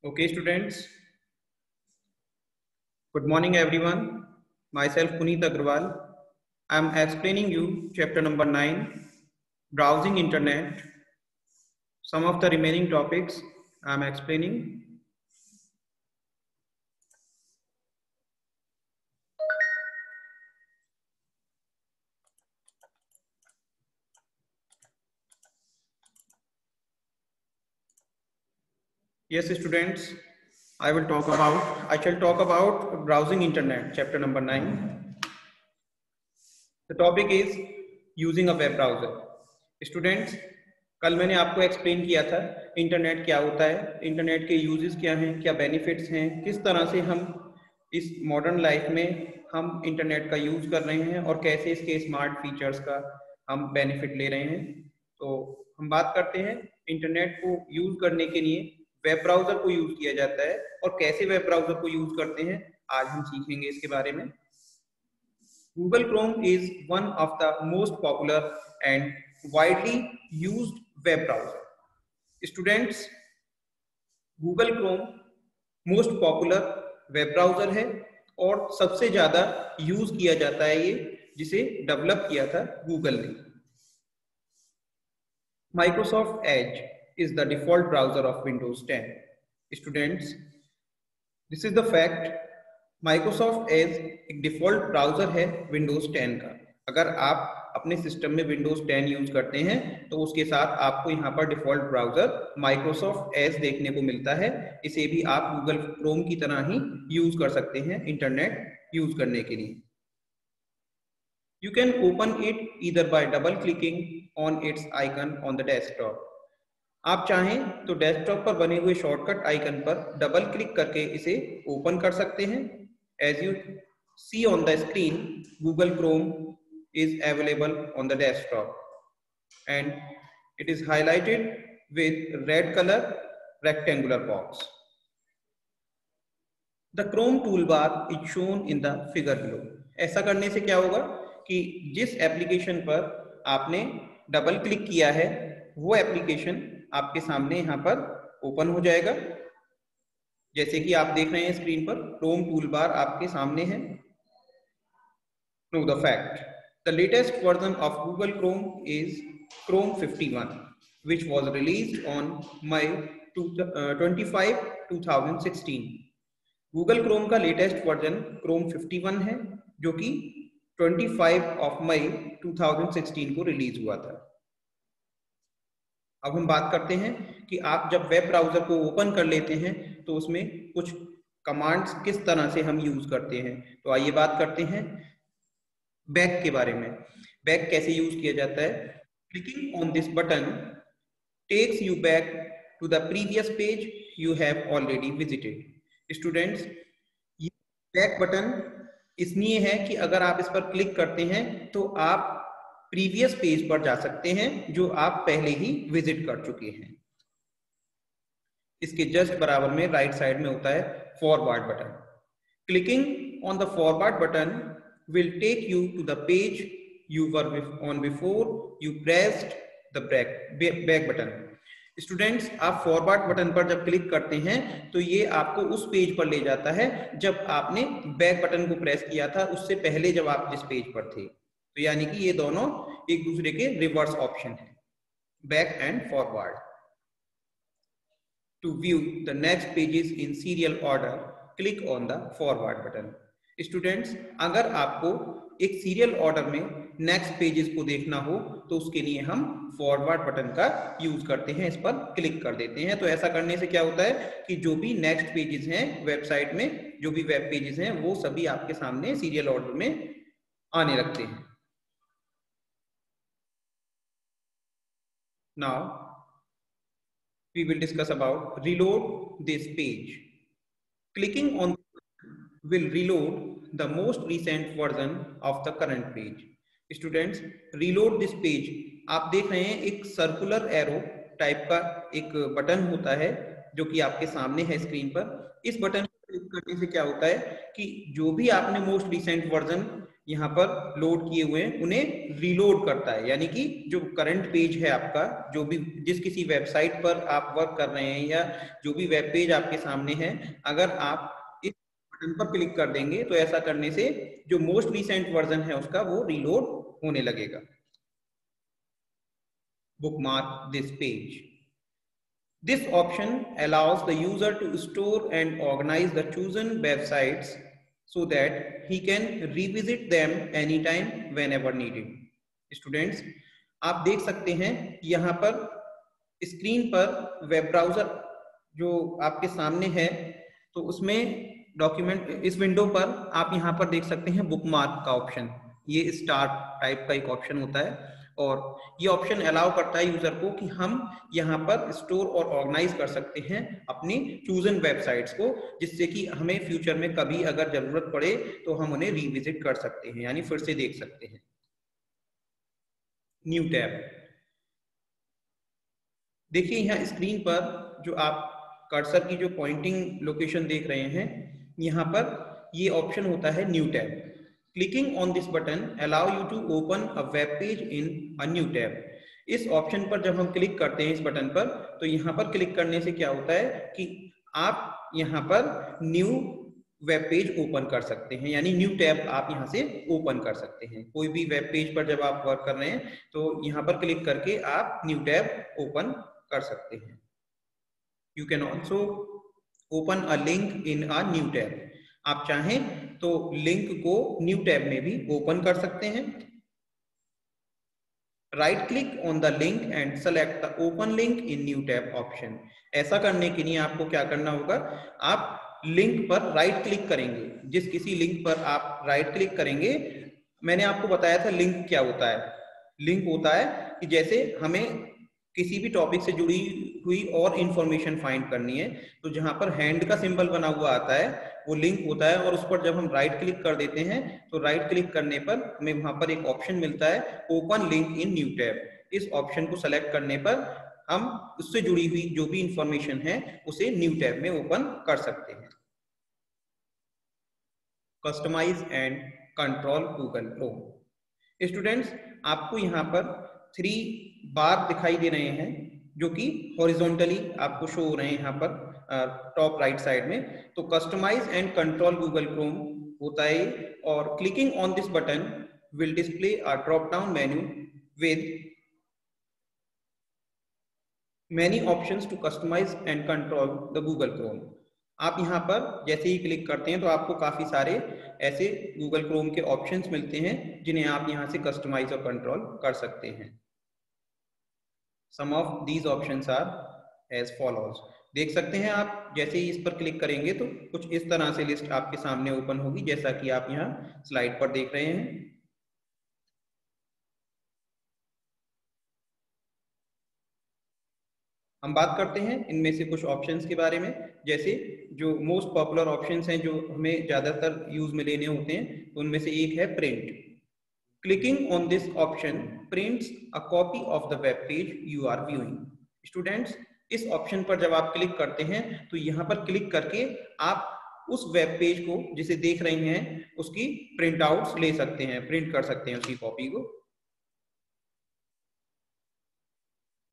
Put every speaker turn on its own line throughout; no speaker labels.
Okay, students. Good morning, everyone. Myself, Puneet Agrawal. I am explaining you chapter number 9, browsing internet. Some of the remaining topics I am explaining. Yes, students. I shall talk about browsing internet, chapter number 9. The topic is using a web browser. Students, कल मैंने आपको explain किया था internet क्या होता है, internet के uses क्या हैं, क्या बेनिफिट्स हैं, किस तरह से हम इस मॉडर्न लाइफ में हम इंटरनेट का यूज कर रहे हैं और कैसे इसके स्मार्ट फीचर्स का हम बेनिफिट ले रहे हैं। तो हम बात करते हैं इंटरनेट को यूज करने के लिए वेब ब्राउजर को यूज किया जाता है और कैसे वेब ब्राउजर को यूज करते हैं आज हम सीखेंगे इसके बारे में। Google Chrome is one of the most popular and widely used web browser. Students, Google Chrome most popular web browser है और सबसे ज्यादा यूज किया जाता है ये, जिसे डेवलप किया था गूगल ने। Microsoft Edge is the default browser of Windows 10. Students, this is the fact. Microsoft Edge एक डिफॉल्ट ब्राउजर है विंडोज 10 का। अगर आप अपने सिस्टम में विंडोज 10 यूज करते हैं तो उसके साथ आपको यहाँ पर डिफॉल्ट ब्राउजर माइक्रोसॉफ्ट एज देखने को मिलता है। इसे भी आप गूगल क्रोम की तरह ही यूज कर सकते हैं इंटरनेट यूज करने के लिए। You can open it either by double clicking on it's icon on the desktop. आप चाहें तो डेस्कटॉप पर बने हुए शॉर्टकट आइकन पर डबल क्लिक करके इसे ओपन कर सकते हैं। As you see on the screen, Google Chrome is available on the desktop and it is highlighted with red color rectangular box. The Chrome toolbar is shown in the figure below. ऐसा करने से क्या होगा कि जिस application पर आपने double click किया है वो एप्लीकेशन आपके सामने यहाँ पर ओपन हो जाएगा। जैसे कि आप देख रहे हैं स्क्रीन पर क्रोम टूलबार आपके सामने है। Know the fact. The latest version of Google Chrome is Chrome 51, which was released on May 25, 2016. Google Chrome का लेटेस्ट वर्जन Chrome 51 है जो कि 25 मई 2016 को रिलीज हुआ था। अब हम बात करते हैं कि आप जब वेब ब्राउजर को ओपन कर लेते हैं तो उसमें कुछ कमांड्स किस तरह से हम यूज करते हैं। तो आइए बात करते हैं बैक के बारे में। बैक कैसे यूज किया जाता है। Clicking on this button takes you back to the previous page you have already visited. Students, ये बैक बटन इसलिए है कि अगर आप इस पर क्लिक करते हैं तो आप प्रीवियस पेज पर जा सकते हैं जो आप पहले ही विजिट कर चुके हैं। इसके जस्ट बराबर में राइट साइड में होता है forward button. Clicking on the forward button will take you to the page you were on before you pressed the back button. Students, आप फॉरवर्ड बटन पर जब क्लिक करते हैं तो ये आपको उस पेज पर ले जाता है जब आपने बैक बटन को प्रेस किया था उससे पहले जब आप जिस पेज पर थे। तो यानी कि ये दोनों एक दूसरे के रिवर्स ऑप्शन है, back and forward. To view the next pages in serial order click on the forward button. Students, अगर आपको एक सीरियल ऑर्डर में नेक्स्ट पेजेस को देखना हो तो उसके लिए हम फॉरवर्ड बटन का यूज करते हैं, इस पर क्लिक कर देते हैं। तो ऐसा करने से क्या होता है कि जो भी नेक्स्ट पेजेस हैं वेबसाइट में, जो भी वेब पेजेस हैं वो सभी आपके सामने सीरियल ऑर्डर में आने लगते हैं। Now we will discuss about reload this page. Clicking on will reload the most recent version of the current page. Students, reload this page, आप देख रहे हैं एक सर्कुलर एरो टाइप का एक बटन होता है जो कि आपके सामने है स्क्रीन पर। इस बटन पर क्लिक करने से क्या होता है कि जो भी आपने मोस्ट रिसेंट वर्जन यहाँ पर लोड किए हुए हैं उन्हें रीलोड करता है, यानी कि जो करंट पेज है आपका, जो भी जिस किसी वेबसाइट पर आप वर्क कर रहे हैं या जो भी वेब पेज आपके सामने है, अगर आप इस बटन पर क्लिक कर देंगे तो ऐसा करने से जो मोस्ट रिसेंट वर्जन है उसका वो रीलोड होने लगेगा। Bookmark this page. This option allows the user to store and organize the chosen websites so that he can revisit them anytime whenever needed. Students, आप देख सकते हैं यहाँ पर स्क्रीन पर वेब ब्राउजर जो आपके सामने है, तो उसमें डॉक्यूमेंट इस विंडो पर आप यहाँ पर देख सकते हैं बुकमार्क का ऑप्शन। ये स्टार्ट टाइप का एक ऑप्शन होता है और ये ऑप्शन अलाउ करता है यूजर को कि हम यहाँ पर स्टोर और ऑर्गेनाइज कर सकते हैं अपनी चूजन वेबसाइट्स को, जिससे कि हमें फ्यूचर में कभी अगर जरूरत पड़े तो हम उन्हें रिविजिट कर सकते हैं, यानी फिर से देख सकते हैं। New tab. देखिए यहाँ स्क्रीन पर जो आप कर्सर की जो पॉइंटिंग लोकेशन देख रहे हैं, यहाँ पर ये ऑप्शन होता है new tab. Clicking on this button allow you to open a web page in a new tab. इस ऑप्शन पर जब हम क्लिक करते हैं इस बटन पर, तो यहाँ पर क्लिक करने से क्या होता है कि आप यहाँ पर न्यू वेब पेज ओपन कर सकते हैं, यानी न्यू टैब आप यहाँ से ओपन कर सकते हैं। कोई भी वेब पेज पर जब आप वर्क कर रहे हैं तो यहाँ पर क्लिक करके आप न्यू टैब ओपन कर सकते हैं। You can also open a link in a new tab. आप चाहें तो लिंक को न्यू टैब में भी ओपन कर सकते हैं। Right click on the link and select the open link in new tab option. ऐसा करने के लिए आपको क्या करना होगा, आप लिंक पर राइट क्लिक करेंगे। जिस किसी लिंक पर आप राइट क्लिक करेंगे, मैंने आपको बताया था लिंक क्या होता है। लिंक होता है कि जैसे हमें किसी भी टॉपिक से जुड़ी हुई और इंफॉर्मेशन फाइंड करनी है, तो जहां पर हैंड का सिंबल बना हुआ आता है वो लिंक होता है, और उस पर जब हम राइट क्लिक कर देते हैं तो राइट क्लिक करने पर हमें वहां पर एक ऑप्शन मिलता है open link in new tab. इस ऑप्शन को सेलेक्ट करने पर हम उससे जुड़ी हुई जो भी इंफॉर्मेशन है उसे न्यू टैब में ओपन कर सकते हैं। Customize and control Google Chrome. Students, आपको यहाँ पर 3 बार दिखाई दे रहे हैं जो कि हॉरिजॉन्टली आपको शो हो रहे हैं यहाँ पर टॉप राइट साइड में। तो customize and control Google Chrome होता है, और clicking on this button will display a drop down menu with many options to customize and control the Google Chrome। आप यहाँ पर जैसे ही क्लिक करते हैं तो आपको काफी सारे ऐसे Google Chrome के ऑप्शंस मिलते हैं जिन्हें आप यहाँ से कस्टमाइज और कंट्रोल कर सकते हैं। Some of these options are as follows। देख सकते हैं आप जैसे ही इस पर क्लिक करेंगे तो कुछ इस तरह से लिस्ट आपके सामने ओपन होगी, जैसा कि आप यहाँ स्लाइड पर देख रहे हैं। हम बात करते हैं इनमें से कुछ ऑप्शंस के बारे में। जैसे जो मोस्ट पॉपुलर ऑप्शंस हैं जो हमें ज्यादातर यूज में लेने होते हैं, तो उनमें से एक है print. Clicking on this option prints a copy of the web page you are viewing. Students, इस ऑप्शन पर जब आप क्लिक करते हैं तो यहाँ पर क्लिक करके आप उस वेब पेज को जिसे देख रहे हैं उसकी प्रिंट आउट्स ले सकते हैं, प्रिंट कर सकते हैं उसकी कॉपी को।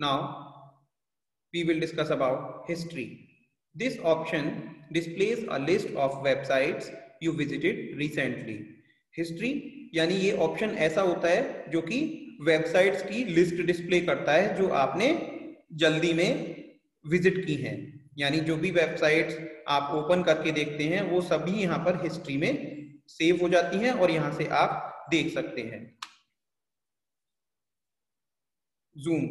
Now we will discuss about history. This option displays a list of websites you visited recently. History यानी ये ऑप्शन ऐसा होता है जो कि वेबसाइट्स की लिस्ट डिस्प्ले करता है जो आपने जल्दी में विजिट की हैं, यानी जो भी वेबसाइट्स आप ओपन करके देखते हैं वो सभी यहाँ पर हिस्ट्री में सेव हो जाती हैं और यहाँ से आप देख सकते हैं। Zoom।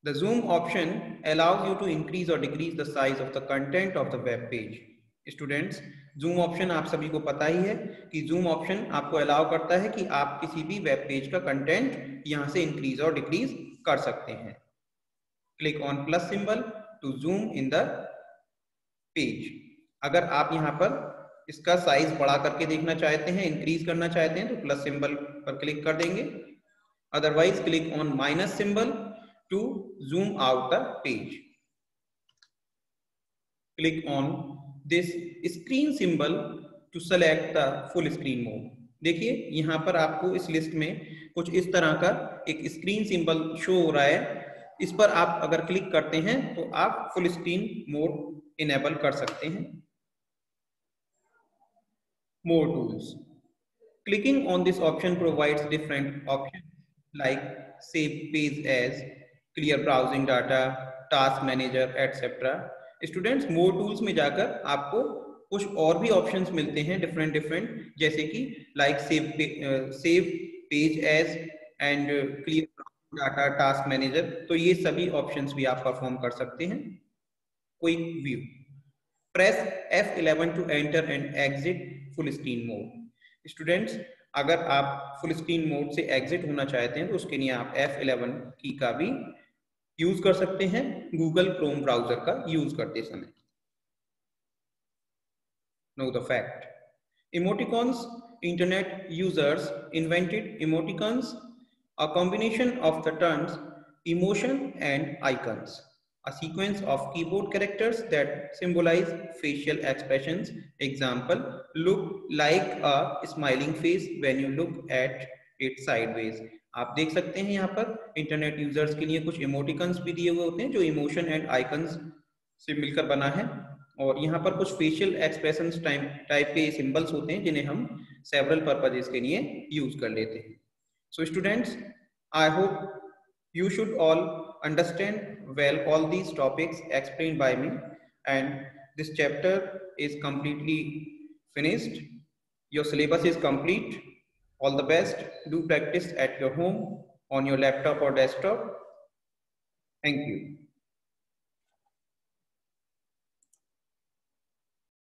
The zoom option allows you to increase or decrease the size of the content of the web page। Students, zoom option आप सभी को पता ही है कि zoom option आपको allow करता है कि आप किसी भी वेब पेज का कंटेंट यहाँ से इंक्रीज और डिक्रीज कर सकते हैं। Click on plus symbol to zoom in the page। अगर आप यहाँ पर इसका साइज बढ़ा करके देखना चाहते हैं, इंक्रीज करना चाहते हैं, तो प्लस सिंबल पर क्लिक कर देंगे। Otherwise, click on minus symbol to zoom out the page। Click on this screen symbol to select the full screen mode। देखिए यहाँ पर आपको इस लिस्ट में कुछ इस तरह का एक स्क्रीन सिंबल शो हो रहा है। इस पर आप अगर क्लिक करते हैं तो आप फुल स्क्रीन मोड इनेबल कर सकते हैं। मोर tools, clicking on this option provides different options like save page as, clear browsing data, task manager, etc. Students more tools में जाकर आपको कुछ और भी ऑप्शंस मिलते हैं डिफरेंट, जैसे कि like save page as and clear data, task manager. तो ये सभी ऑप्शंस भी आप परफॉर्म कर सकते हैं। Quick view, press F11 to enter and exit full screen mode. Students अगर आप फुल स्क्रीन मोड से एग्जिट होना चाहते हैं तो उसके लिए आप F11 की का भी यूज कर सकते हैं गूगल क्रोम ब्राउजर का यूज करते समय। Know the fact, emoticons, internet users invented emoticons, a combination of the terms emotion and icons, a sequence of keyboard characters that symbolize facial expressions. Example, look like a smiling face when you look at it sideways. आप देख सकते हैं यहाँ पर internet users के लिए कुछ emoticons भी दिए हुए होते हैं जो इमोशन एंड आइकन्स से मिलकर बना है, और यहाँ पर कुछ फेशियल एक्सप्रेशन टाइप के सिंबल्स होते हैं जिन्हें हम सेवरल पर्पजेस के लिए यूज कर लेते हैं। So students, I hope you should all understand well all these topics explained by me, and this chapter is completely finished. Your syllabus is complete. All the best. Do practice at your home, on your laptop or desktop. Thank you.